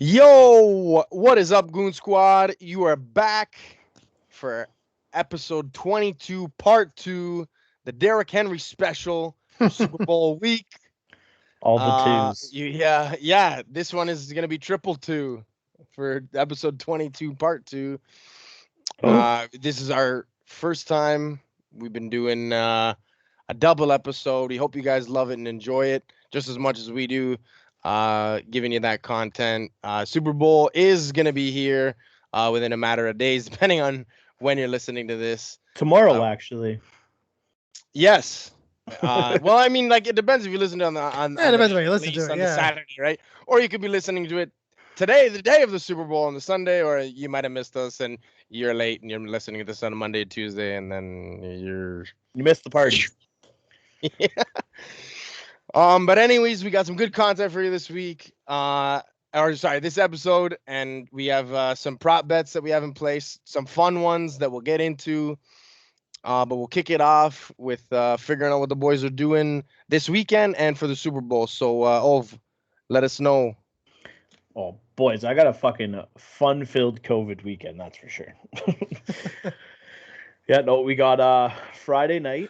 Yo, what is up, Goon Squad? You are back for episode 22, part 2, the Derrick Henry special for Super Bowl week. All the twos. Yeah, this one is going to be triple two for episode 22, part 2. This is our first time we've been doing a double episode. We hope you guys love it and enjoy it just as much as we do. Giving you that content. Super Bowl is going to be here within a matter of days, depending on when you're listening to this. Tomorrow, actually. Yes. Well, I mean, like, it depends if you listen to it on it depends when you listen to it, on the Saturday, right? Or you could be listening to it today, the day of the Super Bowl on the Sunday, or you might have missed us and you're late and you're listening to this on a Monday, Tuesday, and then you missed the party. Yeah. But anyways, we got some good content for you this week. This episode, and we have some prop bets that we have in place, some fun ones that we'll get into. But we'll kick it off with figuring out what the boys are doing this weekend and for the Super Bowl. So, Ov, let us know. Oh, boys, I got a fucking fun-filled COVID weekend, that's for sure. We got Friday night,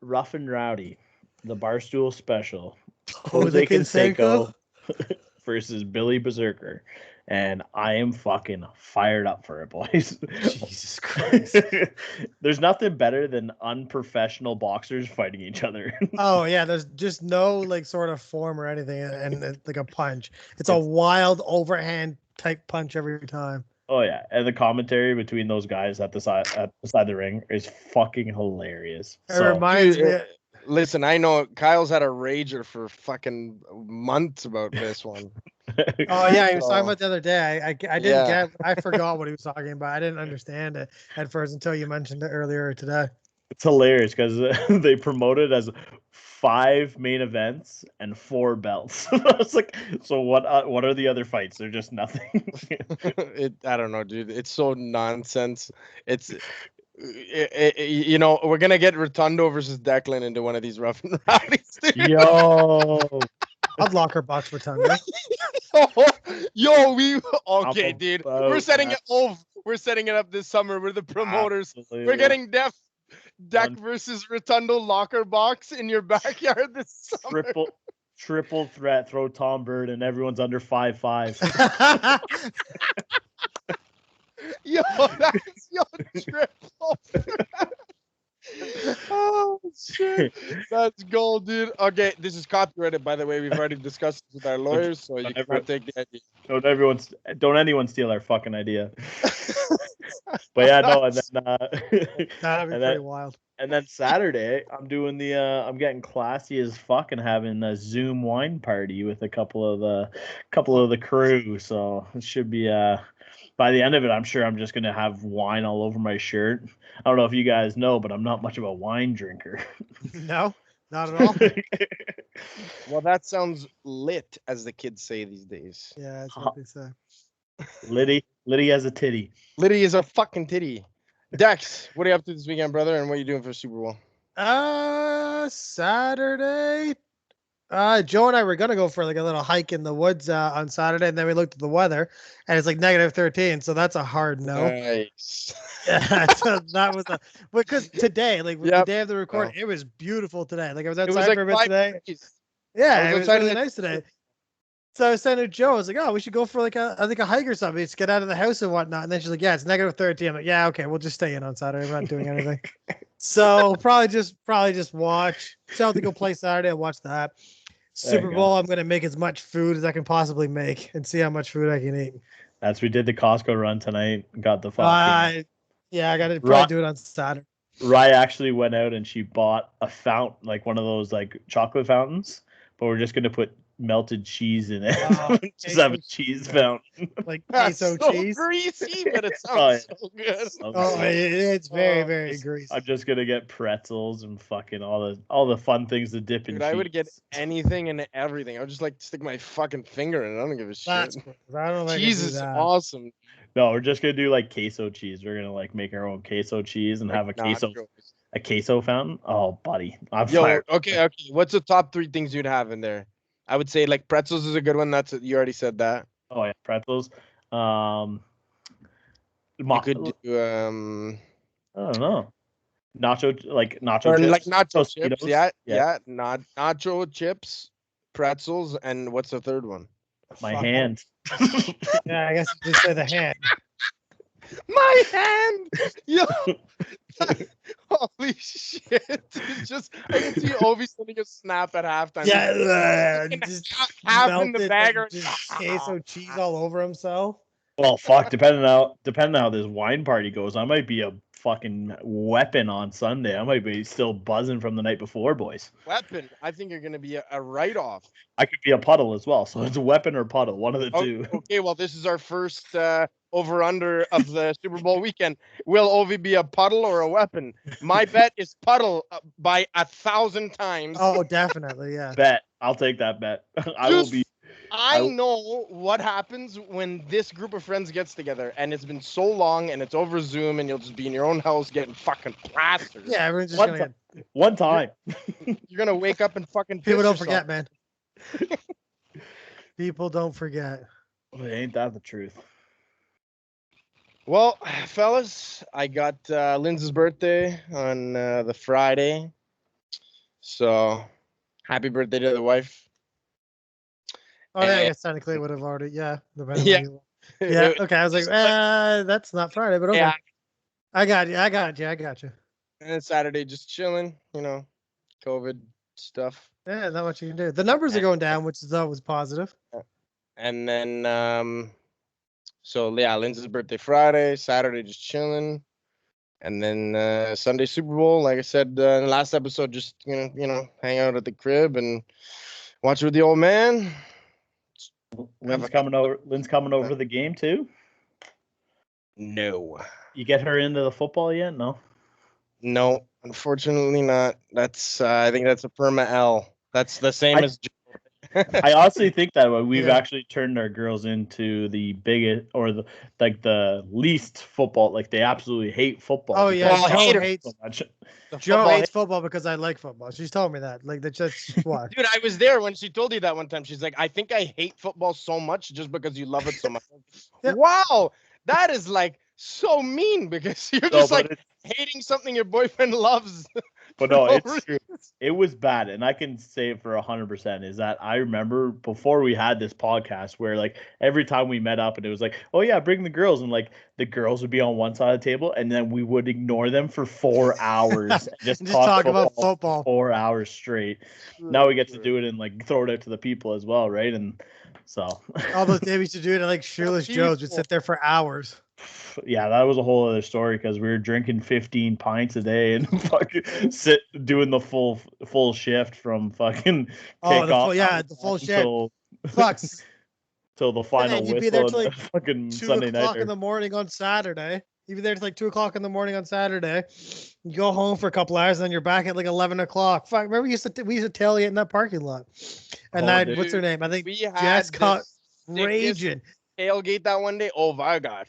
Rough and Rowdy, the Barstool Special, Jose Canseco versus Billy Berserker. And I am fucking fired up for it, boys. Jesus Christ. There's nothing better than unprofessional boxers fighting each other. Oh, yeah. There's just no, like, sort of form or anything. And like a punch. It's a wild overhand type punch every time. Oh, yeah. And the commentary between those guys at the side the ring is fucking hilarious. It reminds me. Listen, I know Kyle's had a rager for fucking months about this one. Oh yeah, he was talking about the other day. I didn't get. I forgot what he was talking about. I didn't understand it at first until you mentioned it earlier today. It's hilarious because they promote it as 5 main events and 4 belts. I was like, so what are the other fights? They're just nothing. I don't know, dude. It's so nonsense. You know, we're gonna get Rotundo versus Declan into one of these rough and rowdies. Yo. I'd locker box Rotundo. Dude. We're setting it up this summer. We're the promoters. Absolutely. We're getting Deck versus Rotundo locker box in your backyard this summer. Triple threat. Throw Tom Bird and everyone's under 5'5". Yo, that's your triple threat. Oh shit, that's gold, dude. Okay, this is copyrighted, by the way. We've already discussed this with our lawyers, so you can't take the idea. Don't anyone steal our fucking idea. But yeah, no, and then that'd be pretty wild. And then Saturday, I'm doing I'm getting classy as fuck and having a Zoom wine party with a couple of the crew. So it should be by the end of it, I'm sure I'm just going to have wine all over my shirt. I don't know if you guys know, but I'm not much of a wine drinker. No, not at all. Well, that sounds lit, as the kids say these days. Yeah, that's what they say. Liddy has a titty. Liddy is a fucking titty. Dex, what are you up to this weekend, brother? And what are you doing for Super Bowl? Saturday. Joe and I were gonna go for like a little hike in the woods on Saturday, and then we looked at the weather, and it's like -13, so that's a hard no. Nice. Yeah, so that was because today, like the day of the recording, it was beautiful today. Like I was outside for a bit today. Yeah, it was really nice today. So I was saying to Joe, I was like, "Oh, we should go for like a hike or something. Just get out of the house and whatnot." And then she's like, "Yeah, it's -13." I'm like, "Yeah, okay, we'll just stay in on Saturday. We're not doing anything." So probably just watch. Celtic will play Saturday. I'll watch that. Super Bowl. I'm gonna make as much food as I can possibly make and see how much food I can eat. We did the Costco run tonight. Got the fucking. Yeah, I gotta probably do it on Saturday. Rye actually went out and she bought a fountain, like one of those like chocolate fountains, but we're just gonna put melted cheese in it. Just have a cheese fountain. Like queso cheese. Greasy, but it sounds so good. It's very, very greasy. I'm just gonna get pretzels and fucking all the fun things to dip in. Dude, I would get anything and everything. I would just like stick my fucking finger in it. I don't give a shit. I don't like cheese is awesome. No, we're just gonna do like queso cheese. We're gonna like make our own queso cheese and have a queso fountain. Oh, buddy, okay. What's the top 3 things you'd have in there? I would say like pretzels is a good one. You already said that. Oh yeah, pretzels. You could do I don't know. Nacho or chips. like nacho chips. Tostitos. Yeah. Nacho chips, pretzels, and what's the third one? My hand. Yeah, I guess you just say the hand. My hand. Yo. Holy shit! It's just I can see Ovi sending a snap at halftime. Yeah, just half in the melted bag and or just queso cheese all over himself. Well, fuck. Depending on how this wine party goes, I might be a fucking weapon on Sunday. I might be still buzzing from the night before, boys. weapon. I think you're gonna be a write-off. I could be a puddle as well, so it's a weapon or puddle, one of the two. Okay, well, this is our first over/under of the Super Bowl weekend. Will Ovi be a puddle or a weapon? My bet is puddle by 1,000 times. Oh, definitely, yeah. Bet. I'll take that bet. I know what happens when this group of friends gets together, and it's been so long, and it's over Zoom, and you'll just be in your own house getting fucking plastered. Yeah, everyone's just gonna get... One time. You're gonna wake up and fucking people don't forget, man. People don't forget. Well, ain't that the truth? Well, fellas, I got Lindsay's birthday on the Friday, so happy birthday to the wife. Oh, yeah, I guess technically it would have already, yeah. Yeah. Yeah, okay. I was like, that's not Friday, but okay. Yeah. I got you. And then Saturday, just chilling, COVID stuff. Yeah, not much you can do. The numbers are going down, which is always positive. And then, so yeah, Lindsay's birthday Friday, Saturday, just chilling. And then Sunday, Super Bowl. Like I said in the last episode, just, hang out at the crib and watch it with the old man. Lynn's coming over the game too? No. You get her into the football yet? No, unfortunately not. That's I think that's a perma L. That's the same as I honestly think that way. We've actually turned our girls into the biggest or the least football. Like they absolutely hate football. Oh yeah, Joe hates so much. Joe hates football because I like football. She's told me that. Like that's just why. Dude, I was there when she told you that one time. She's like, I think I hate football so much just because you love it so much. Wow, that is like so mean because you're just like hating something your boyfriend loves. But no, it's true. It was bad, and I can say it for 100%. Is that I remember before we had this podcast where like every time we met up and it was like, oh yeah, bring the girls, and like the girls would be on one side of the table, and then we would ignore them for 4 hours and just talk about football 4 hours straight. Now we get to do it and like throw it out to the people as well, right? And so all those days we used to do it at like Shoeless Joe's. We'd sit there for hours. Yeah, that was a whole other story because we were drinking 15 pints a day and fucking doing the full shift from fucking kickoff. The full shift. Fucks. Till the final whistle. You'd be there till like fucking 2 Sunday o'clock night in the morning on Saturday. You'd be there till like 2 o'clock in the morning on Saturday. You go home for a couple hours and then you're back at like 11 o'clock. Fuck, remember we used to tailgate in that parking lot. And what's her name? I think Jess caught raging. Tailgate that one day. Oh my god.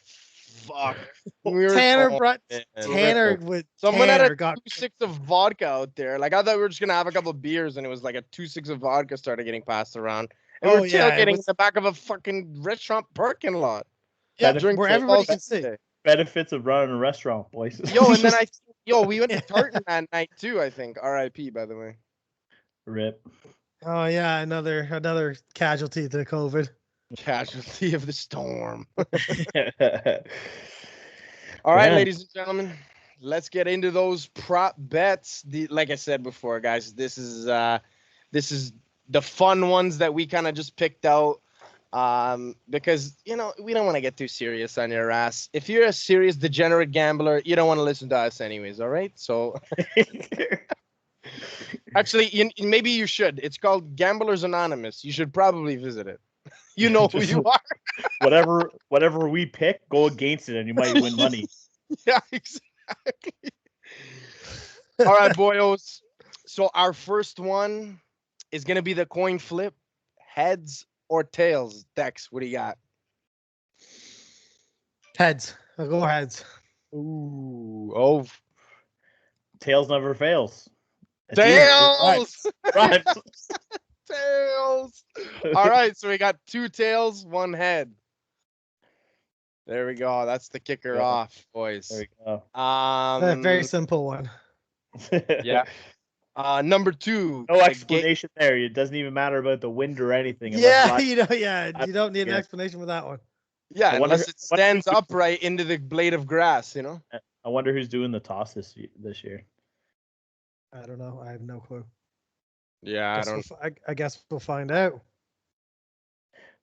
Fuck. Tanner with someone had a 2.6 of vodka out there. Like I thought we were just gonna have a couple of beers, and it was like a 2.6 of vodka started getting passed around. And we're tailgating in the back of a fucking restaurant parking lot. Yeah, where everybody can see. Benefits of running a restaurant, boys. Yo, and then we went to Tartan that night too. I think. R.I.P. By the way. Rip. Oh yeah, another casualty to COVID. Casualty of the storm. All right, ladies and gentlemen, let's get into those prop bets. Like I said before, guys, this is the fun ones that we kind of just picked out because we don't want to get too serious on your ass. If you're a serious degenerate gambler, you don't want to listen to us anyways. All right, so. Actually, maybe you should. It's called Gamblers Anonymous. You should probably visit it. You know who you are. whatever we pick, go against it, and you might win money. Yeah, exactly. All right, boyos. So our first one is gonna be the coin flip, heads or tails. Dex, what do you got? Heads. I'll go heads. Ooh. Oh. Tails never fails. Tails. Right. Tails. All right, so we got 2 tails, 1 head. There we go. That's the kicker off, boys. There we go. A very simple one. Yeah. Number 2. No explanation there. It doesn't even matter about the wind or anything. Yeah, you don't need an explanation for that one. Yeah, unless it stands upright into the blade of grass, you know. I wonder who's doing the toss this year. I don't know. I have no clue. Yeah, I guess we'll find out.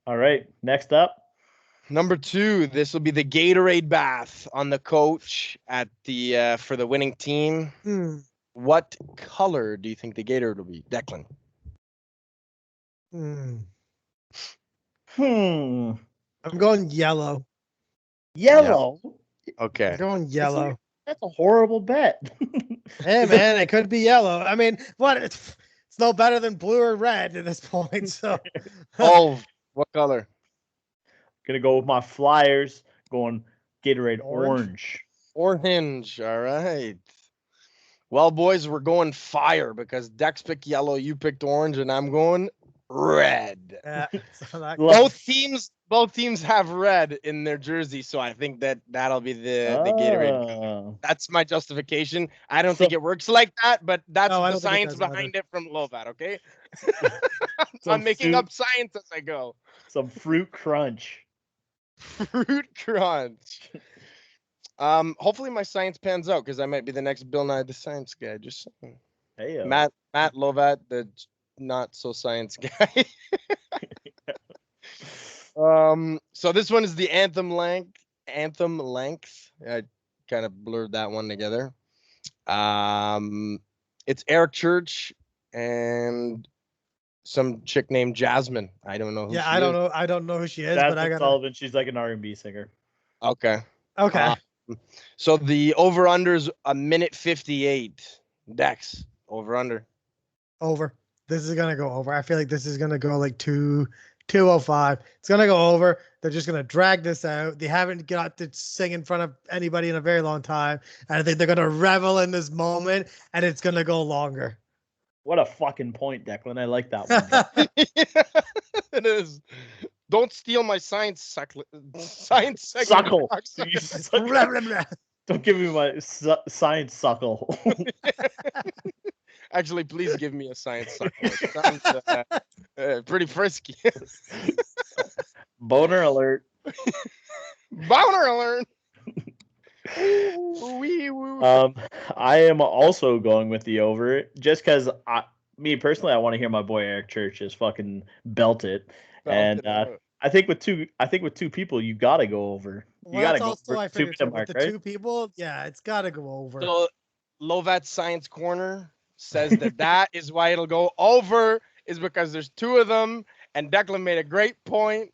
All right, next up. Number 2, this will be the Gatorade bath on the coach at the for the winning team. What color do you think the Gatorade will be, Declan? I'm going yellow. Yellow? Okay. I'm going yellow. That's a horrible bet. Hey, man, it could be yellow. I mean, what? It's no better than blue or red at this point. So, what color? Gonna go with my Flyers. Going Gatorade orange. Orange. All right. Well, boys, we're going fire because Dex picked yellow, you picked orange, and I'm going red. Yeah, both teams have red in their jersey, so I think that'll be the Gatorade. That's my justification. I don't think it works like that, but that's the science behind it from Lovat, okay? I'm making up science as I go. Some fruit crunch. Fruit crunch. Hopefully my science pans out because I might be the next Bill Nye the Science Guy. Just saying. Hey, Matt Lovat, the not so science guy. So this one is the anthem length. I kind of blurred that one together. It's Eric Church and some chick named Jasmine. I don't know who she is. I don't know who she is, but I got Sullivan. She's like an R&B singer. Okay. So the over-under is 1:58. Dex, over-under. Over. This is going to go over. I feel like this is going to go like 2:05. It's going to go over. They're just going to drag this out. They haven't got to sing in front of anybody in a very long time. And I think they're going to revel in this moment, and it's going to go longer. What a fucking point, Declan. I like that one. It is. Don't steal my science suckle. Don't give me my science suckle. Actually, please give me a science suckle. It sounds pretty frisky. Boner alert. Boner alert. I am also going with the over just because me personally, I want to hear my boy Eric Church just fucking belt it. I think with two people, you gotta go over. You gotta go over 2 minute mark, right? 2 people, yeah, it's gotta go over. So Lovat's Science Corner says that is why it'll go over is because there's 2 of them, and Declan made a great point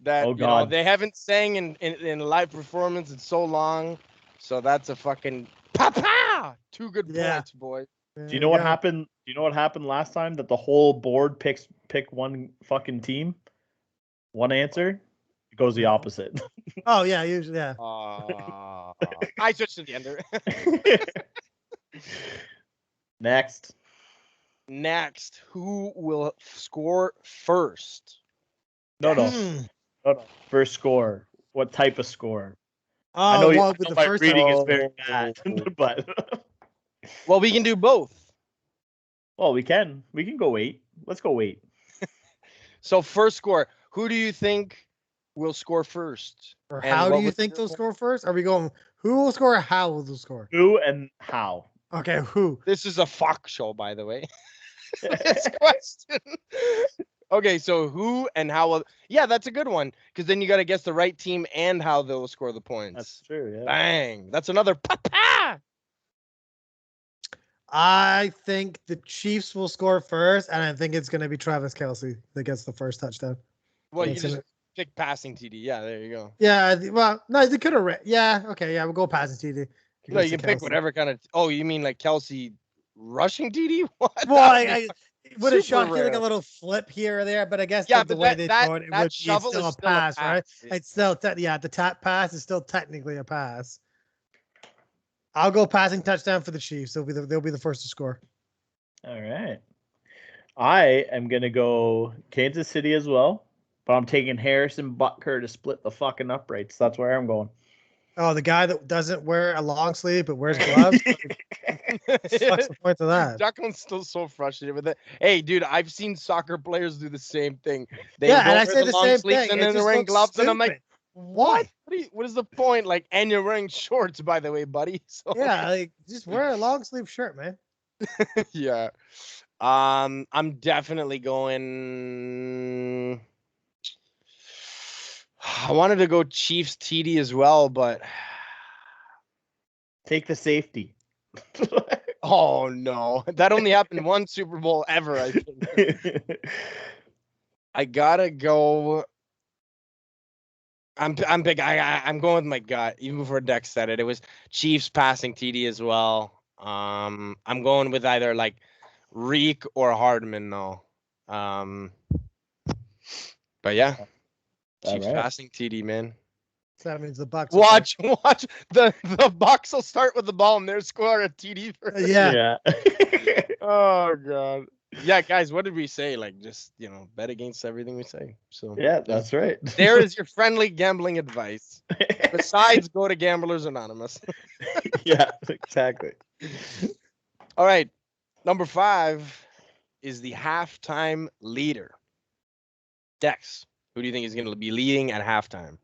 that they haven't sang in live performance in so long, so that's a fucking papa. 2 good points, boy. Do you know what happened? Do you know what happened last time? That the whole board pick one fucking team, one answer. It goes the opposite. Oh yeah, usually yeah. I switched to the ender. Next, who will score first? No. First score. What type of score? I know the my first reading is very bad, but well, we can do both. Well, we can go 8. Let's go 8. So first score. Who do you think will score first? Or how do you think they'll score first? Are we going who will score or how will they score? Who and how? Okay, who? This is a Fox show, by the way. This question. Okay, so who and how will... Yeah, that's a good one. Because then you got to guess the right team and how they'll score the points. That's true, yeah. Bang. That's another papa. I think the Chiefs will score first, and I think it's going to be Travis Kelce that gets the first touchdown. Well, you just pick passing TD. Yeah, there you go. Yeah, well, no, they could have... Yeah, okay, yeah, we'll go passing TD. No, you can pick whatever kind of... Oh, you mean like Kelce rushing TD? What? Well, I would have shocked you like a little flip here or there, but I guess the way they throw it, it's still a pass, right? It's still, the tap pass is still technically a pass. I'll go passing touchdown for the Chiefs. They'll be the first to score. All right. I am gonna go Kansas City as well, but I'm taking Harrison Butker to split the fucking uprights. That's where I'm going. Oh, the guy that doesn't wear a long sleeve but wears gloves. What's the point of that? Jacqueline's still so frustrated with it. Hey, dude, I've seen soccer players do the same thing. They Yeah, don't and I wear say the the long same sleeves thing. and It then they're just wearing looks gloves, and I'm like, stupid. what? What is the point? Like, and you're wearing shorts, by the way, buddy. So Yeah, like just wear a long sleeve shirt, man. yeah. I'm definitely going. I wanted to go Chiefs TD as well, but Take the safety. oh no, that only happened one Super Bowl ever, I think. I gotta go. I'm big. I'm going with my gut. Even before Dex said it, it was Chiefs passing TD as well. I'm going with either like Reek or Hardman though. But yeah, Chiefs passing TD, man. So that means the Bucks. Watch the Bucks will start with the ball and they'll score a TD for yeah. Oh god. Yeah, guys, what did we say? Like, just bet against everything we say. So yeah, that's right. There is your friendly gambling advice. Besides, go to Gamblers Anonymous. Yeah, exactly. All right, number 5 is the halftime leader. Dex, who do you think is going to be leading at halftime?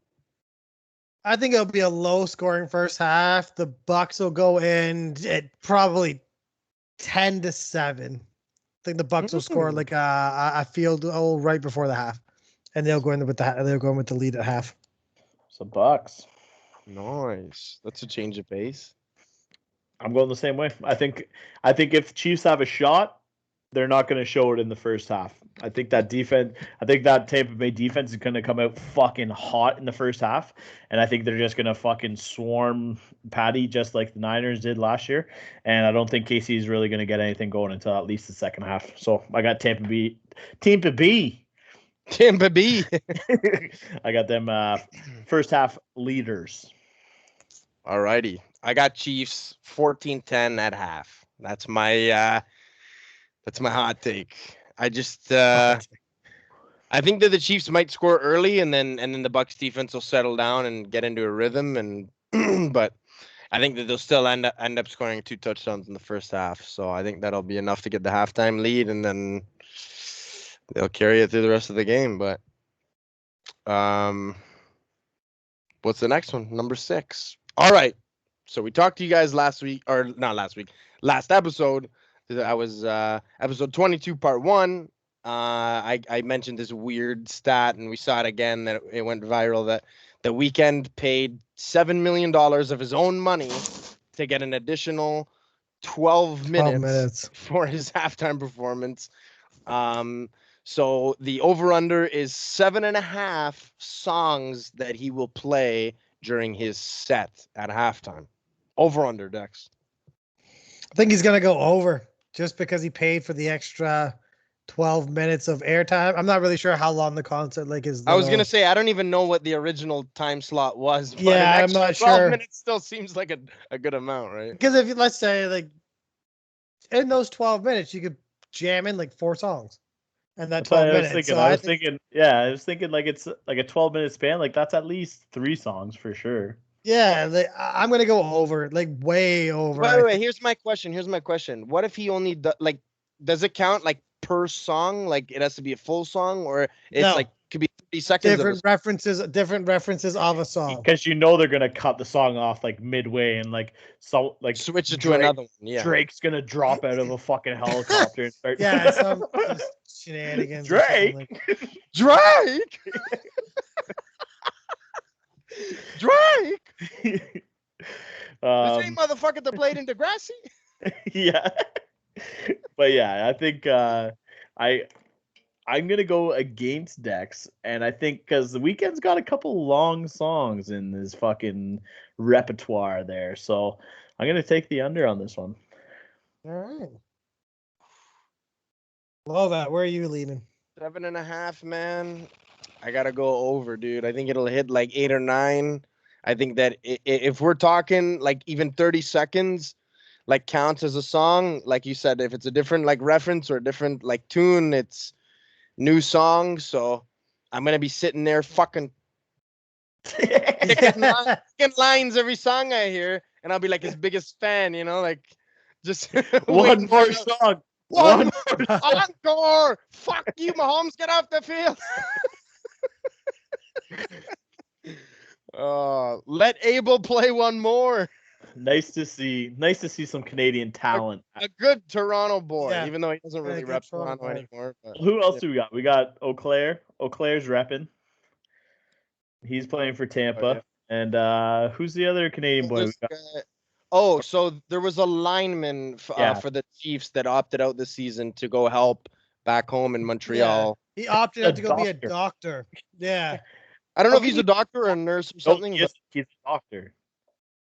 I think it'll be a low-scoring first half. The Bucks will go in at probably 10-7. I think the Bucks will score like a field goal right before the half, and they'll go in with the lead at half. So Bucks. Nice. That's a change of pace. I'm going the same way. I think if Chiefs have a shot, they're not going to show it in the first half. I think that Tampa Bay defense is going to come out fucking hot in the first half, and I think they're just going to fucking swarm Patty just like the Niners did last year. And I don't think KC is really going to get anything going until at least the second half. So I got Tampa B. I got them first half leaders. All righty. I got Chiefs 14-10 at half. That's my hot take. I just I think that the Chiefs might score early and then the Bucks defense will settle down and get into a rhythm and but I think that they'll still end up scoring 2 touchdowns in the first half. So I think that'll be enough to get the halftime lead and then they'll carry it through the rest of the game. But what's the next one? Number 6. All right. So we talked to you guys last episode. That was episode 22, part 1. I mentioned this weird stat, and we saw it again that it went viral that the Weeknd paid $7 million of his own money to get an additional 12 minutes for his halftime performance. So the over-under is 7.5 songs that he will play during his set at halftime. Over-under, Dex. I think he's going to go over just because he paid for the extra 12 minutes of airtime. I'm not really sure how long the concert is. I was going to say, I don't even know what the original time slot was. But yeah, I'm not 12 sure. 12 minutes still seems like a good amount, right? Because if let's say in those 12 minutes, you could jam in 4 songs. And that 12 minutes. I was thinking it's like a 12-minute span. That's at least 3 songs for sure. Yeah, I'm going to go over, way over. Wait, here's my question. What if he only does it count per song? It has to be a full song, or it's could be 30 seconds. Different references of a song. Because they're gonna cut the song off midway and switch it to another one. Yeah, Drake's gonna drop out of a fucking helicopter and start. Yeah, some shenanigans. Drake. Drake. Drake. The same motherfucker that played in Degrassi. Yeah. But yeah, I think I'm gonna go against Dex, and I think because the Weeknd's got a couple long songs in his fucking repertoire there, so I'm gonna take the under on this one. All right. Love that. Where are you leaning? 7.5, man. I gotta go over, dude. I think it'll hit 8 or 9. I think that if we're talking even 30 seconds, like counts as a song. Like you said, if it's a different like reference or a different like tune, it's new song. So I'm gonna be sitting there fucking picking lines every song I hear, and I'll be like his biggest fan, like just one more song. One more encore. Fuck you, Mahomes, get off the field. Let Abel play one more. Nice to see some Canadian talent. A good Toronto boy, even though he doesn't really rep Toronto anymore. But, who else do we got? We got Auclair. Auclair's repping. He's playing for Tampa. And who's the other Canadian boy we got? So there was a lineman for the Chiefs that opted out this season to go help back home in Montreal. Yeah. He opted out to go be a doctor. Yeah. I don't know if he's a doctor or a nurse or something. He's a doctor.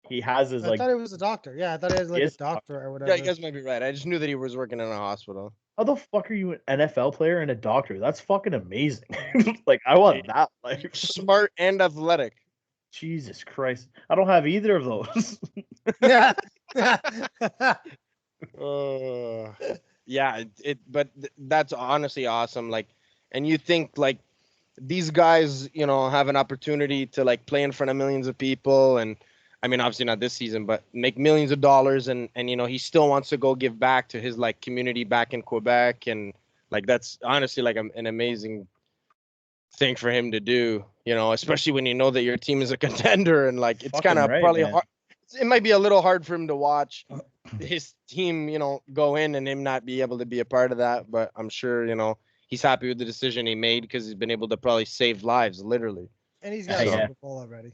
He has his I thought he was a doctor. Yeah, I thought he was like a doctor or whatever. Yeah, you guys might be right. I just knew that he was working in a hospital. How the fuck are you an NFL player and a doctor? That's fucking amazing. Like, I want that life. Smart and athletic. Jesus Christ. I don't have either of those. Yeah. But that's honestly awesome. Like, and you think like these guys, have an opportunity to like play in front of millions of people, and I mean, obviously not this season, but make millions of dollars, and he still wants to go give back to his like community back in Quebec, and like that's honestly like an amazing thing for him to do, especially when you know that your team is a contender, and like it's kind of probably hard. It might be a little hard for him to watch his team, go in and him not be able to be a part of that, but I'm sure, he's happy with the decision he made because he's been able to probably save lives, literally. And he's got a Super Bowl already.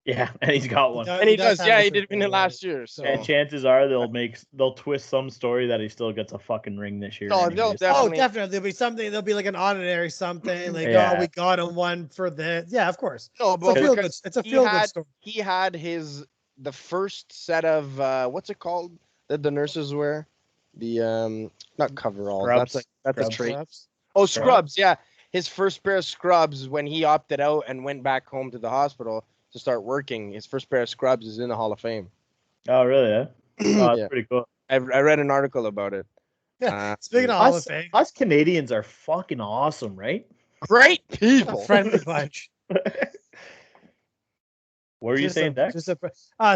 Yeah, and he's got one. He does. Yeah, he did win it last year. So. And chances are they'll twist some story that he still gets a fucking ring this year. Oh, definitely. There'll be something. There'll be like an honorary something. Like, we got him one for this. Yeah, of course. No, but it's a feel good story. He had the first set of what's it called that the nurses wear? The not coveralls. Scrubs. That's a trait. Oh, scrubs. Yeah, his first pair of scrubs when he opted out and went back home to the hospital to start working. His first pair of scrubs is in the Hall of Fame. Oh, really? Yeah. Oh, that's pretty cool. I read an article about it. Yeah. Speaking of Hall of Fame, us Canadians are fucking awesome, right? Great people. A friendly bunch. What were you saying, Dex?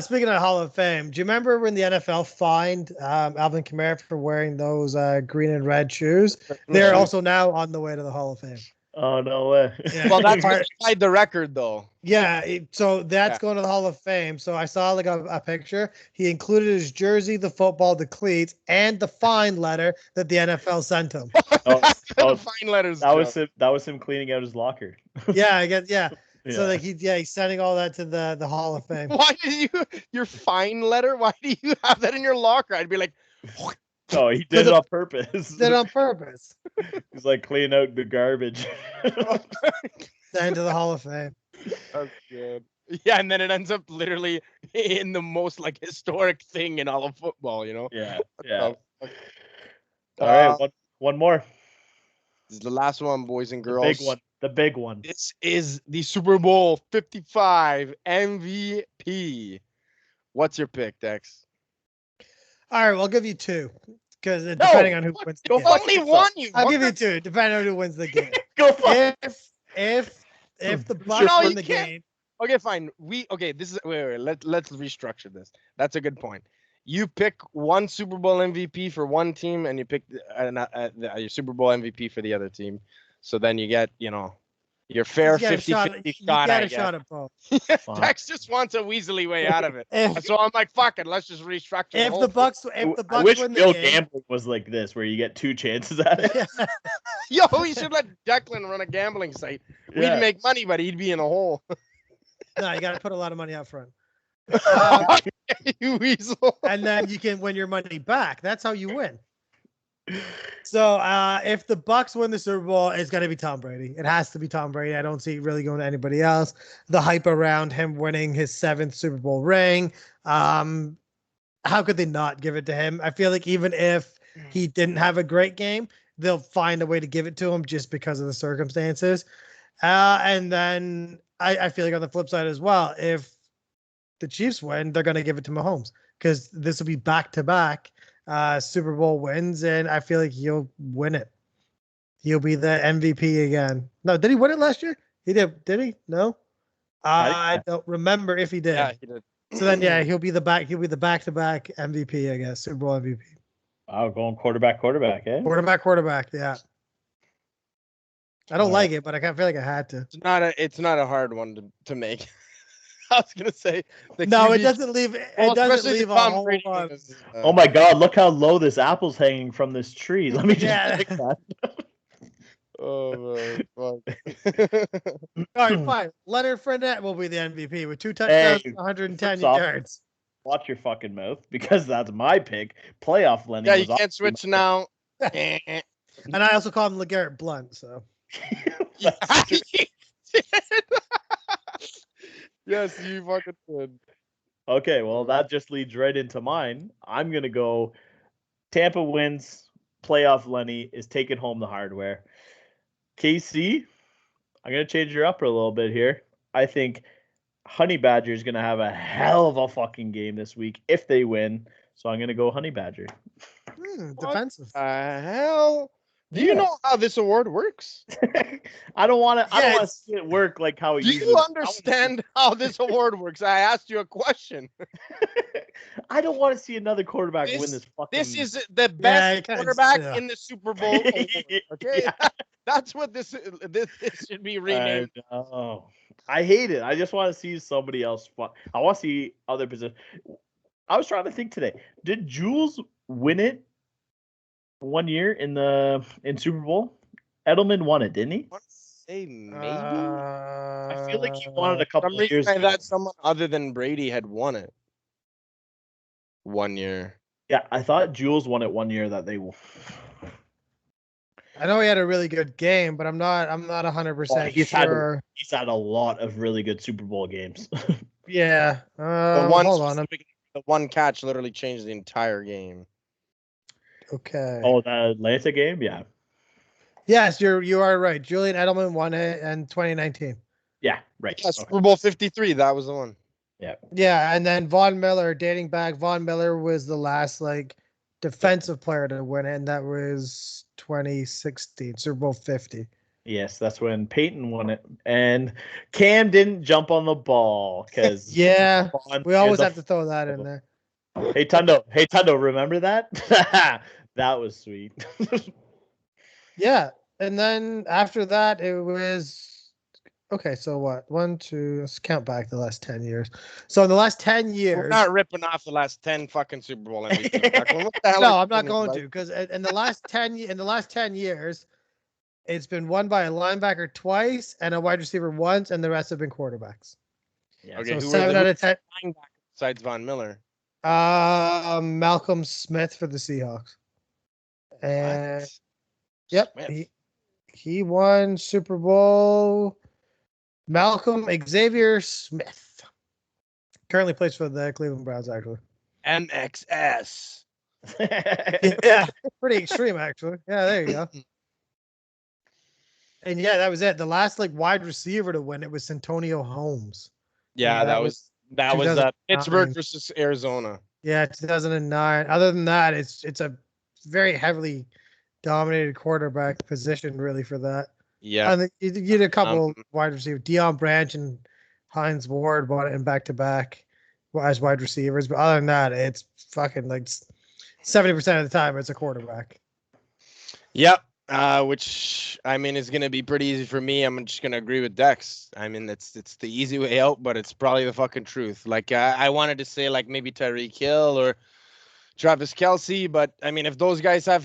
Speaking of Hall of Fame, do you remember when the NFL fined Alvin Kamara for wearing those green and red shoes? They're also now on the way to the Hall of Fame. Oh, no way. Yeah. Well, that's inside the record, though. Yeah, so that's going to the Hall of Fame. So I saw like a picture. He included his jersey, the football, the cleats, and the fine letter that the NFL sent him. The fine letters. That was him cleaning out his locker. Yeah, I guess. Yeah. So like he's sending all that to the Hall of Fame. Why did your fine letter? Why do you have that in your locker? I'd be like, oh, he did it on purpose. Did it on purpose. He's like cleaning out the garbage. Send to the Hall of Fame. That's good. Yeah, and then it ends up literally in the most like historic thing in all of football, Yeah. Yeah. All right, one more. This is the last one, boys and girls. The big one. This is the Super Bowl 55 MVP. What's your pick, Dex? All right, well, I'll give you two. Because depending on who wins the game. Only one, I'll give you two, depending on who wins the game. Go for if the Bucs win the game. Okay, fine. Wait. Let's restructure this. That's a good point. You pick one Super Bowl MVP for one team, and you pick your Super Bowl MVP for the other team. So then you get, your fair 50-50 shot. You got a shot at both. Dex just wants a Weasley way out of it. So I'm like, fuck it, let's just restructure. If the Bucs win the game. Real gambling was like this, where you get two chances at it. Yo, we should let Declan run a gambling site. We'd make money, but he'd be in a hole. No, you got to put a lot of money out front. You weasel. And then you can win your money back. That's how you win. So if the Bucs win the Super Bowl, it's going to be Tom Brady. It has to be Tom Brady. I don't see it really going to anybody else. The hype around him winning his 7th Super Bowl ring. How could they not give it to him? I feel like even if he didn't have a great game, they'll find a way to give it to him just because of the circumstances. And then I feel like on the flip side as well, if the Chiefs win, they're going to give it to Mahomes because this will be back-to-back Super Bowl wins, and I feel like he'll win it. He'll be the MVP again. No, did he win it last year? He did. Did he? No. I don't remember if he did. Yeah, he did. So then, yeah, he'll be the back-to-back MVP, I guess, Super Bowl MVP. Oh, going quarterback, eh? Quarterback. Yeah. I don't like it, but I kind of feel like I had to. It's not a hard one to make. I was gonna say no, it doesn't leave. It doesn't leave a whole lot. Oh my God! Look how low this apple's hanging from this tree. Let me just pick that. Oh fuck. All right, fine. Leonard Fournette will be the MVP with 2 touchdowns, 110 yards. Watch your fucking mouth, because that's my pick. Playoff Lenny. Yeah, you can't switch now. And I also call him LeGarrette Blunt. So. Yes, you fucking did. Okay, well, that just leads right into mine. I'm going to go Tampa wins. Playoff Lenny is taking home the hardware. KC, I'm going to change her up a little bit here. I think Honey Badger is going to have a hell of a fucking game this week if they win. So I'm going to go Honey Badger. Defensive. Hell? Do you know how this award works? I don't want to see it work like how it usually. Do you understand how this award works? I asked you a question. I don't want to see another quarterback win this fucking. This is the best quarterback in the Super Bowl. Okay, that's what this should be renamed. I hate it. I just want to see somebody else. I want to see other positions. I was trying to think today. Did Jules win it 1 year in Super Bowl? Edelman won it, didn't he? I want to say maybe. I feel like he won it a couple of years ago. That someone other than Brady had won it 1 year. Yeah, I thought Jules won it 1 year that they won. I know he had a really good game, but I'm not 100% sure. He's had a lot of really good Super Bowl games. Yeah. Hold on. The one catch literally changed the entire game. Okay. Oh, the Atlanta game? Yeah. Yes, you are right. Julian Edelman won it in 2019. Yeah, right. Yeah, Super Bowl 53, that was the one. Yeah. Yeah, and then Von Miller, dating back, Von Miller was the last defensive player to win it, and that was 2016, Super Bowl 50. Yes, that's when Peyton won it, and Cam didn't jump on the ball because yeah, we always have to throw that in there. Hey Tundo, remember that? That was sweet. Yeah, and then after that it was okay. So what? 1, 2. Let's count back the last 10 years. So in the last 10 years, we're not ripping off the last 10 fucking Super Bowl MVPs. No, I'm not going to, because in the last 10 years, it's been won by a linebacker twice and a wide receiver once, and the rest have been quarterbacks. Yeah. Okay, so 7 out of 10 besides Von Miller. Malcolm Smith for the Seahawks. And what? Yep, he won Super Bowl. Malcolm Xavier Smith currently plays for the Cleveland Browns, actually. MXS. Yeah, pretty extreme, actually. Yeah, there you go. And yeah, that was it. The last wide receiver to win it was Santonio Holmes. Yeah, that was Pittsburgh versus Arizona. Yeah, 2009. Other than that, it's a very heavily dominated quarterback position, really, for that. Yeah, and you get a couple wide receivers. Deion Branch and Hines Ward won it in back-to-back as wide receivers, but other than that, it's fucking 70% of the time it's a quarterback. Yep. Which I mean is gonna be pretty easy for me. I'm just gonna agree with Dex. I mean it's the easy way out, but it's probably the fucking truth. I wanted to say maybe Tyreek Hill or Travis Kelce, but I mean if those guys have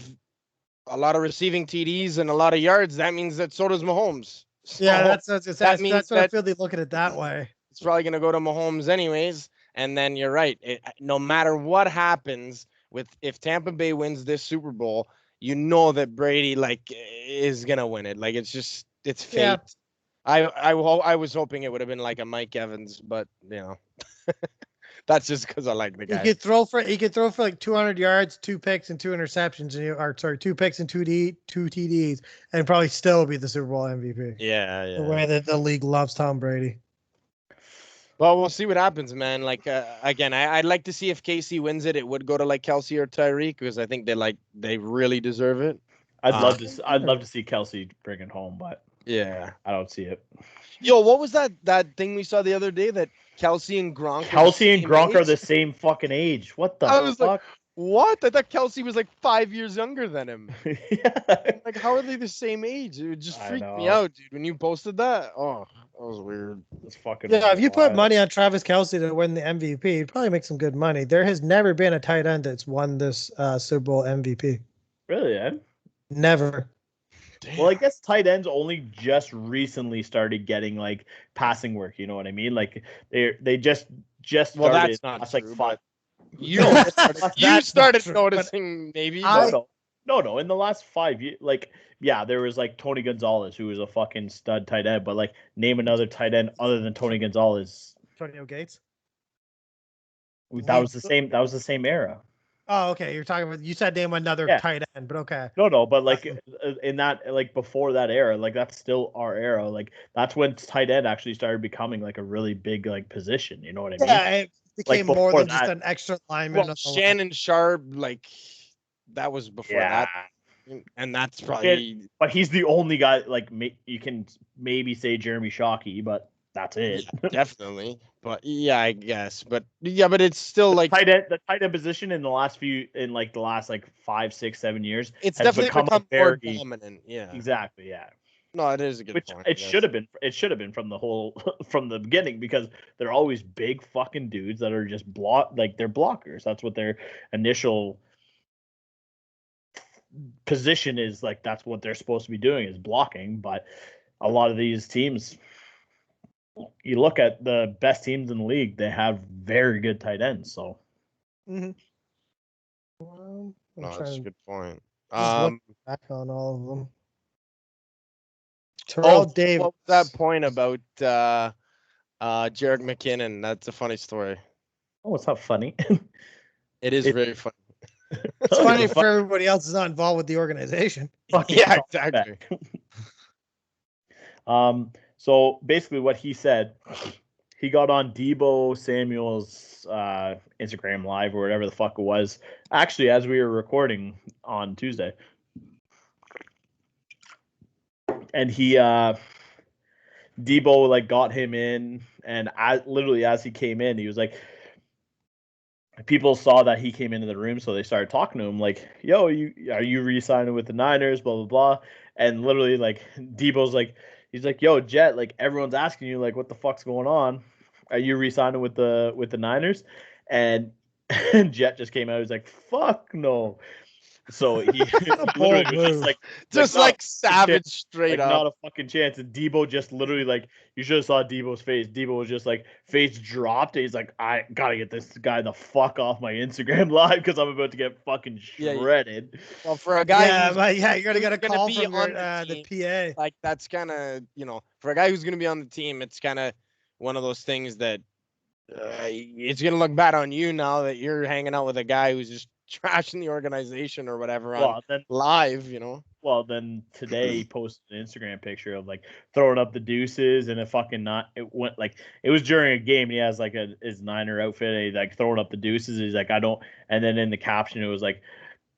a lot of receiving TDs and a lot of yards, that means that so does Mahomes. So yeah, that's what I feel. They look at it that way. It's probably gonna go to Mahomes anyways. And then you're right. No matter what happens if Tampa Bay wins this Super Bowl, you know that Brady is gonna win it. It's fate. Yeah. I was hoping it would have been a Mike Evans, but that's just because I like the guy. He could throw for 200 yards, 2 picks and 2 interceptions, and 2 picks and 2 TDs, and probably still be the Super Bowl MVP. Yeah. The way that the league loves Tom Brady. Well, we'll see what happens, man. Like again, I'd like to see if Casey wins it. It would go to like Kelsey or Tyreek because I think they really deserve it. I'd love to see Kelsey bring it home, but yeah, I don't see it. Yo, what was that thing we saw the other day that Kelsey and Gronk are the same fucking age? What the fuck? Like, what? I thought Kelsey was like 5 years younger than him. Yeah. Like, how are they the same age? It just freaked me out, dude. When you posted that, that was weird. It's fucking if you put money on Travis Kelsey to win the MVP, you'd probably make some good money. There has never been a tight end that's won this Super Bowl MVP. Really, Ed? Never. Damn. Well, I guess tight ends only just recently started getting like passing work. You know what I mean? Like they just started. Well, that's not true, like 5. You started noticing maybe. No. In the last 5 years, like, yeah, there was like Tony Gonzalez, who was a fucking stud tight end, but like, name another tight end other than Tony Gonzalez. Antonio Gates. That was the same. That was the same era. Oh, okay. You're talking about. You said name another tight end, but okay. No, but like in that, like before that era, like that's still our era. Like that's when tight end actually started becoming like a really big like position. You know what I mean? Yeah, it became more than just an extra lineman. Well, Shannon Sharp, like that was before that, and that's probably. But he's the only guy. Like you can maybe say Jeremy Shockey, but that's it. Yeah, definitely. But yeah, I guess. But yeah, but it's still like the tight end position in the last 5, 6, 7 years. It's definitely become more dominant. Yeah. Exactly. Yeah. No, it is a good point. It should have been. It should have been from the beginning because they're always big fucking dudes that are just they're blockers. That's what their initial position is. Like that's what they're supposed to be doing is blocking. But a lot of these teams, you look at the best teams in the league, they have very good tight ends. So, well, no, that's a good point. Back on all of them. Terrell Davis. What was that point about Jerick McKinnon? That's a funny story. Oh, it's not funny. It is very funny. It's funny for everybody else who's not involved with the organization. Yeah, exactly. So basically what he said, he got on Deebo Samuel's Instagram Live or whatever the fuck it was, actually as we were recording on Tuesday. And he Deebo like got him in, and literally as he came in, he was like, people saw that he came into the room, so they started talking to him like, yo, are you re-signing with the Niners, blah blah blah. And literally like Deebo's like, he's like, yo, Jet, like everyone's asking you like what the fuck's going on, are you re-signing with the Niners? And Jet just came out, he's like, fuck no. So he literally was just like savage straight up, not a fucking chance. And Deebo just literally like, you should have saw Deebo's face. Deebo was just like face dropped. He's like, I gotta get this guy the fuck off my Instagram Live because I'm about to get fucking shredded. Well, for a guy, you're gonna get a call from the PA. Like that's kind of for a guy who's gonna be on the team, it's kind of one of those things that it's gonna look bad on you now that you're hanging out with a guy who's just trashing the organization or whatever live, Well, then today he posted an Instagram picture of like throwing up the deuces and it went like it was during a game and he has like his Niner outfit and he's like throwing up the deuces. He's like, and then in the caption it was like,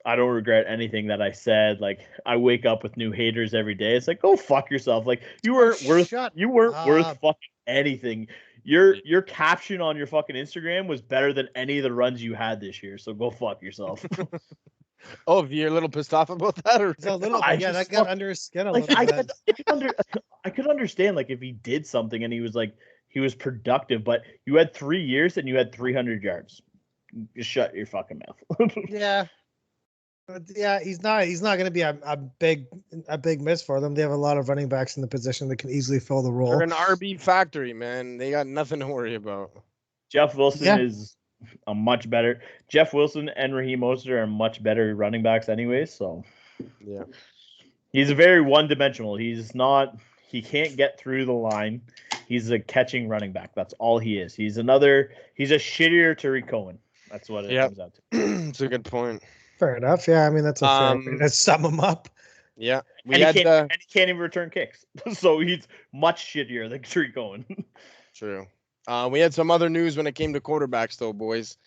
I don't regret anything that I said. Like I wake up with new haters every day. It's like, go fuck yourself. Like you weren't worth fucking anything. Your caption on your fucking Instagram was better than any of the runs you had this year. So go fuck yourself. Oh, you're a little pissed off about that, or a little? That got under his skin a little bit. I could understand like if he did something and he was productive, but you had 3 years and you had 300 yards. Just shut your fucking mouth. Yeah. But yeah, he's not going to be a big miss for them. They have a lot of running backs in the position that can easily fill the role. They're an RB factory, man. They got nothing to worry about. Jeff Wilson is a much better. Jeff Wilson and Raheem Mostert are much better running backs anyways. So yeah, he's a very one-dimensional. He can't get through the line. He's a catching running back. That's all he is. He's a shittier Tariq Cohen. That's what it comes out to. It's a good point. Fair enough. Yeah, I mean that's a fair way to sum him up. Yeah, and he can't even return kicks, so he's much shittier than Tariq Cohen. True. We had some other news when it came to quarterbacks, though, boys.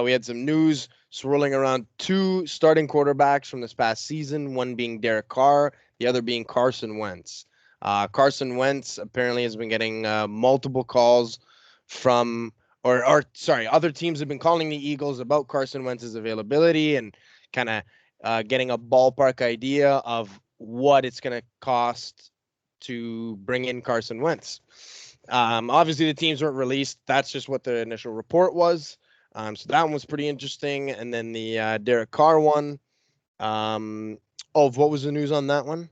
We had some news swirling around 2 starting quarterbacks from this past season, one being Derek Carr, the other being Carson Wentz. Carson Wentz apparently has been getting multiple calls from, other teams have been calling the Eagles about Carson Wentz's availability and kind of getting a ballpark idea of what it's going to cost to bring in Carson Wentz. Obviously, the teams weren't released. That's just what the initial report was. So that one was pretty interesting. And then the Derek Carr one. What was the news on that one?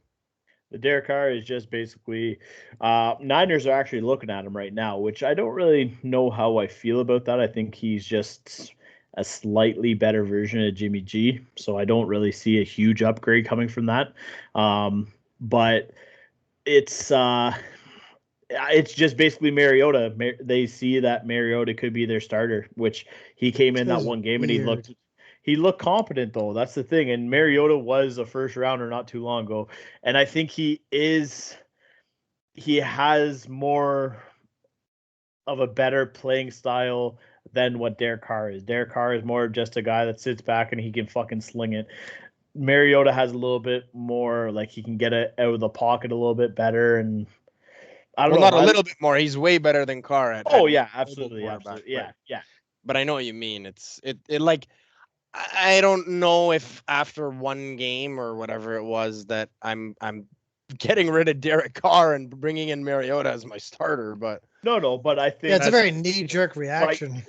The Derek Carr is just basically Niners are actually looking at him right now, which I don't really know how I feel about that. I think he's just a slightly better version of Jimmy G. So I don't really see a huge upgrade coming from that. But it's just basically Mariota. They see that Mariota could be their starter, which he came in that one game and he looked competent though. That's the thing. And Mariota was a first rounder not too long ago. And I think he has more of a better playing style than what Derek Carr is. Derek Carr is more of just a guy that sits back and he can fucking sling it. Mariota has a little bit more, like he can get it out of the pocket a little bit better, and I don't know. Not a little bit more. He's way better than Carr at. Oh yeah, absolutely, absolutely. Yeah. But I know what you mean. It like I don't know if after one game or whatever it was that I'm getting rid of Derek Carr and bringing in Mariota as my starter, but no, but I think it's a very knee-jerk reaction.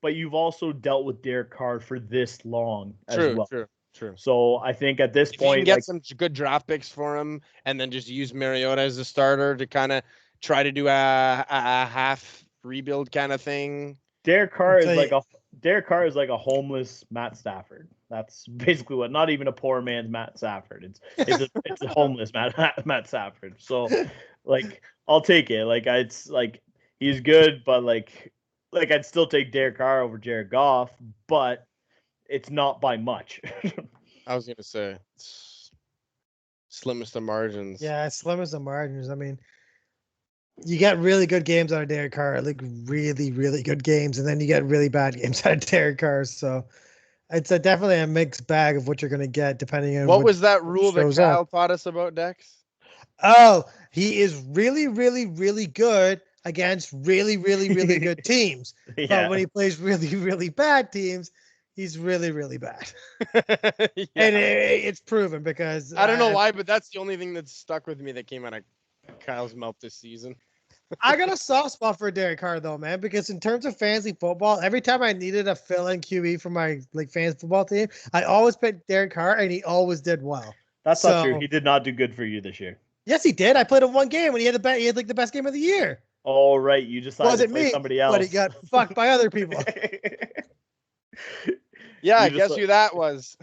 But you've also dealt with Derek Carr for this long as well. True. So I think at this point, you can get some good draft picks for him, and then just use Mariota as a starter to kind of try to do a half rebuild kind of thing. Derek Carr is like a homeless Matt Stafford. That's basically what. Not even a poor man's Matt Stafford. It's a homeless Matt Stafford. So, like, I'll take it. Like, it's like he's good, but like I'd still take Derek Carr over Jared Goff, but it's not by much. I was gonna say slimmest of margins. Yeah, slimmest of margins. I mean, you get really good games out of Derek Carr, like really, really good games, and then you get really bad games out of Derek Carr. So it's definitely a mixed bag of what you're gonna get depending on what was that rule that Kyle taught us about Dex? Oh, he is really, really, really good against really, really, really good teams. Yeah. But when he plays really, really bad teams, he's really, really bad. Yeah. And it's proven because I don't know why, but that's the only thing that's stuck with me that came out of Kyle's mouth this season. I got a soft spot for Derek Carr though, man, because in terms of fantasy football, every time I needed a fill-in QB for my fantasy football team, I always picked Derek Carr, and he always did well. That's not true. He did not do good for you this year. Yes, he did. I played him one game, and he had the best game of the year. Oh, right. You decided to play somebody else. But he got fucked by other people. Yeah, I guess who that was.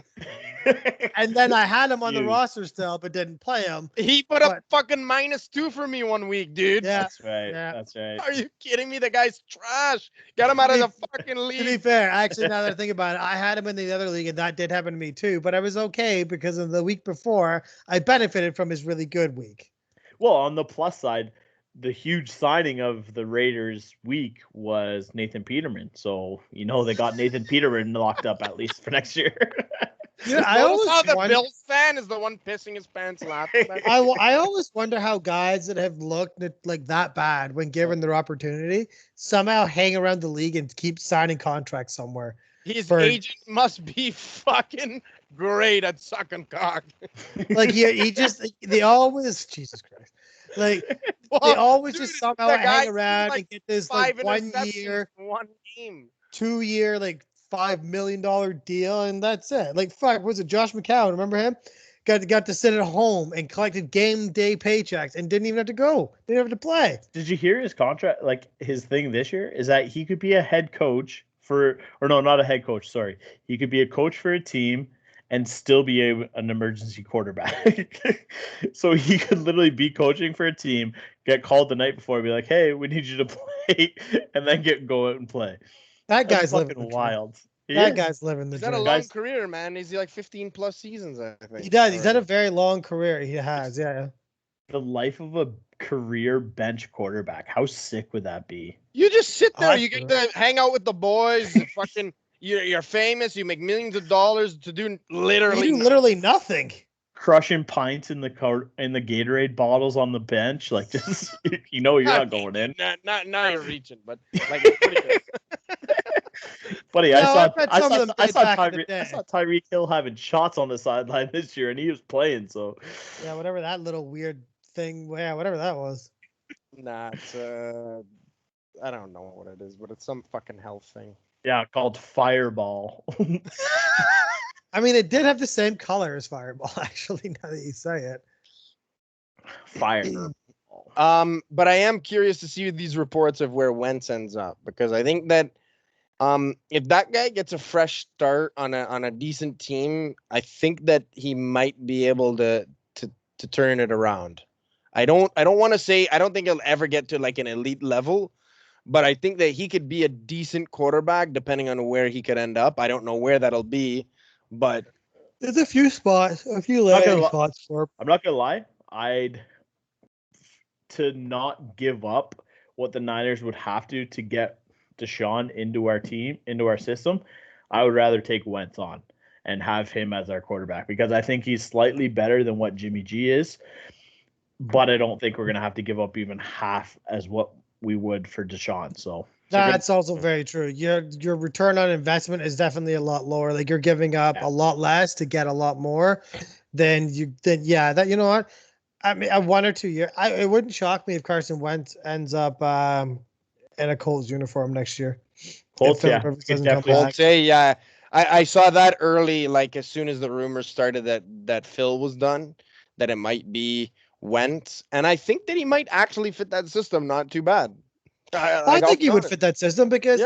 And then I had him on the roster still, but didn't play him. He put up fucking -2 for me one week, dude. Yeah, that's right. Yeah. That's right. Are you kidding me? The guy's trash. Got him out of the fucking league. To be fair, actually, now that I think about it, I had him in the other league, and that did happen to me too. But I was okay because of the week before, I benefited from his really good week. Well, on the plus side, the huge signing of the Raiders week was Nathan Peterman. So, they got Nathan Peterman locked up at least for next year. Yeah, I always how the Bills fan is the one pissing his pants laughing. I always wonder how guys that have looked like that bad when given their opportunity somehow hang around the league and keep signing contracts somewhere. His agent must be fucking great at sucking cock. Like they always Jesus Christ. Like they always just somehow hang around and get this 1 year, 1 game, 2 year, $5 million deal, and that's it. Was it Josh McCown? Remember him? Got to sit at home and collected game day paychecks and didn't even have to go. Didn't have to play. Did you hear his contract? His thing this year is that he could be a head coach not a head coach. Sorry, he could be a coach for a team and still be an emergency quarterback. So he could literally be coaching for a team, get called the night before, and be like, "Hey, we need you to play," and then go out and play. That guy's fucking wild. That guy's living the dream. He's had a long career, man. He's 15 plus seasons, I think. He does. He's had a very long career. He has, yeah. The life of a career bench quarterback. How sick would that be? You just sit there. You get to hang out with the boys. Fucking, you're famous. You make millions of dollars to do literally nothing. Crushing pints in the Gatorade bottles on the bench, like just you're not going in. Not you're reaching, but like it's pretty good. Buddy, I saw Tyreek Hill having shots on the sideline this year, and he was playing. So yeah, whatever that little weird thing, whatever that was. Nah, it's I don't know what it is, but it's some fucking health thing. Yeah, called Fireball. I mean, it did have the same color as Fireball, actually, now that you say it. Fireball. But I am curious to see these reports of where Wentz ends up, because I think that if that guy gets a fresh start on a decent team, I think that he might be able to turn it around. I don't want to say I don't think he'll ever get to like an elite level, but I think that he could be a decent quarterback depending on where he could end up. I don't know where that'll be, but there's a few spots, spots for. I'm not gonna lie, to not give up what the Niners would have to get Deshaun into our team, into our system. I would rather take Wentz on and have him as our quarterback, because I think he's slightly better than what Jimmy G is, but I don't think we're gonna have to give up even half as what we would for Deshaun. So that's also very true. Your return on investment is definitely a lot lower. Like you're giving up a lot less to get a lot more than that. You know what? I mean, 1 or 2 years. It wouldn't shock me if Carson Wentz ends up in a Colts uniform next year. Colts, yeah. I saw that early, like as soon as the rumors started that Phil was done, that it might be Wentz, and I think that he might actually fit that system not too bad. I think he would fit that system because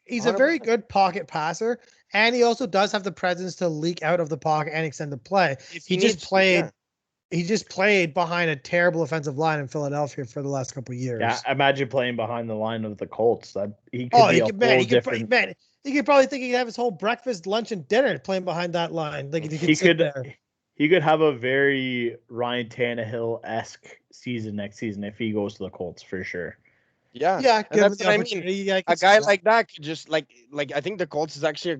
he's a very good pocket passer, and he also does have the presence to leak out of the pocket and extend the play. He just played behind a terrible offensive line in Philadelphia for the last couple of years. Yeah, imagine playing behind the line of the Colts. He could probably think he'd have his whole breakfast, lunch, and dinner playing behind that line. Like he could have a very Ryan Tannehill-esque season next season if he goes to the Colts for sure. Yeah, that's what I mean. A guy like that could just like I think the Colts is actually a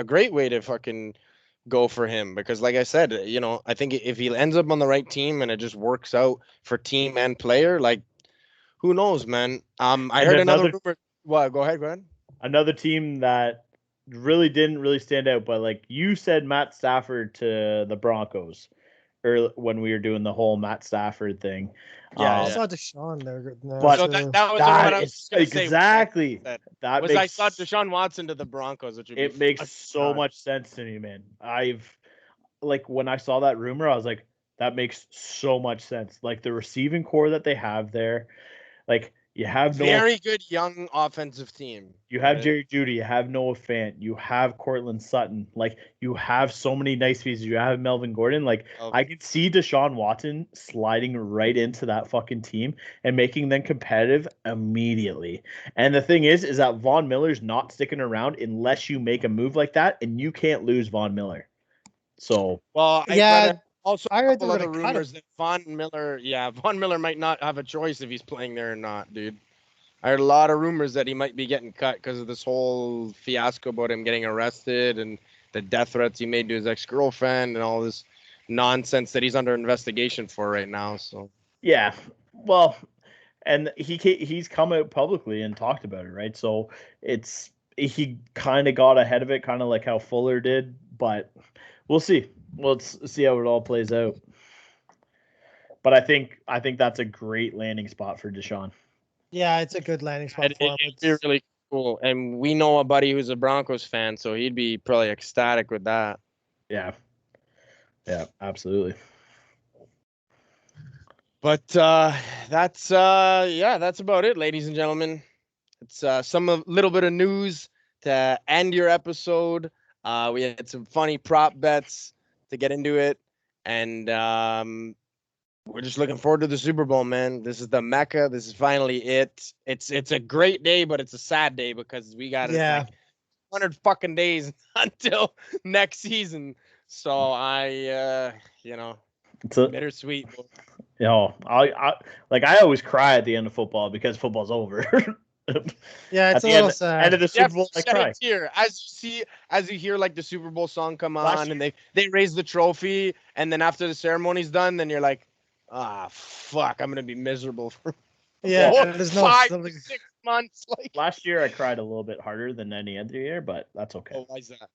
great way to fucking go for him, because like I said, I think if he ends up on the right team and it just works out for team and player, like who knows, man. I heard another rumor. Well, go ahead. Another team that didn't stand out, but like you said, Matt Stafford to the Broncos, or when we were doing the whole Matt Stafford thing. I saw Deshaun there. But so that was what I was exactly. I saw Deshaun Watson to the Broncos, which it makes so much sense to me, man. When I saw that rumor, I was like, that makes so much sense. Like the receiving core that they have there, like you have very good young offensive team. You have Jerry Jeudy, you have Noah Fant, you have Cortland Sutton, like you have so many nice pieces. You have Melvin Gordon. Like I could see Deshaun Watson sliding right into that fucking team and making them competitive immediately. And the thing is that Von Miller's not sticking around unless you make a move like that, and you can't lose Von Miller. So also, a couple other rumors that Von Miller might not have a choice if he's playing there or not, dude. I heard a lot of rumors that he might be getting cut because of this whole fiasco about him getting arrested and the death threats he made to his ex-girlfriend and all this nonsense that he's under investigation for right now. So yeah, well, and he's come out publicly and talked about it, right? So he kind of got ahead of it, kind of like how Fuller did, but we'll see. Let's see how it all plays out. But I think that's a great landing spot for Deshaun. Yeah, it's a good landing spot for him. It'd be really cool. And we know a buddy who's a Broncos fan, so he'd be probably ecstatic with that. Yeah. Yeah, absolutely. But that's about it, ladies and gentlemen. It's little bit of news to end your episode. We had some funny prop bets to get into it, and we're just looking forward to the Super Bowl, man. This is the Mecca. This is finally it. It's a great day, but it's a sad day because we got 100 fucking days until next season. So It's a bittersweet. You know, I always cry at the end of football because football's over. Yeah, it's a little sad. End of the Super Bowl, I cry. Here, as you hear like the Super Bowl song come on, and they raise the trophy, and then after the ceremony's done, then you're like, fuck, I'm gonna be miserable for there's 5 to 6 months. Like last year, I cried a little bit harder than any other year, but that's okay. Oh, why is that?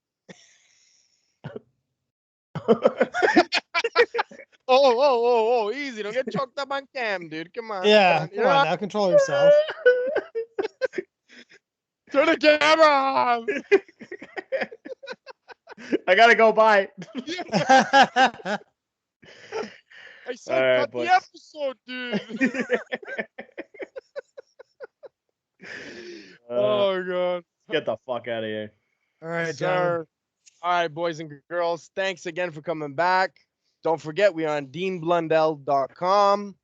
Oh, easy. Don't get choked up on cam, dude. Come on. Yeah, come on now. Control yourself. Turn the camera on. I gotta go. Bye. I said cut the episode, dude. Oh, God. Get the fuck out of here. All right, sir. All right, boys and girls. Thanks again for coming back. Don't forget, we're on deanblundell.com,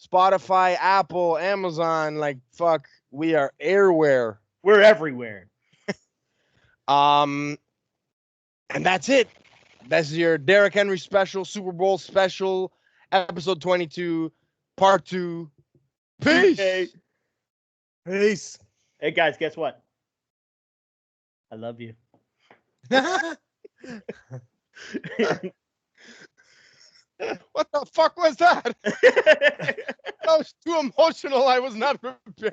Spotify, Apple, Amazon. Like, fuck, we are everywhere. We're everywhere. And that's it. That's your Derrick Henry special, Super Bowl special, episode 22, part 2. Peace. Peace. Hey, guys, guess what? I love you. What the fuck was that? That was too emotional. I was not prepared.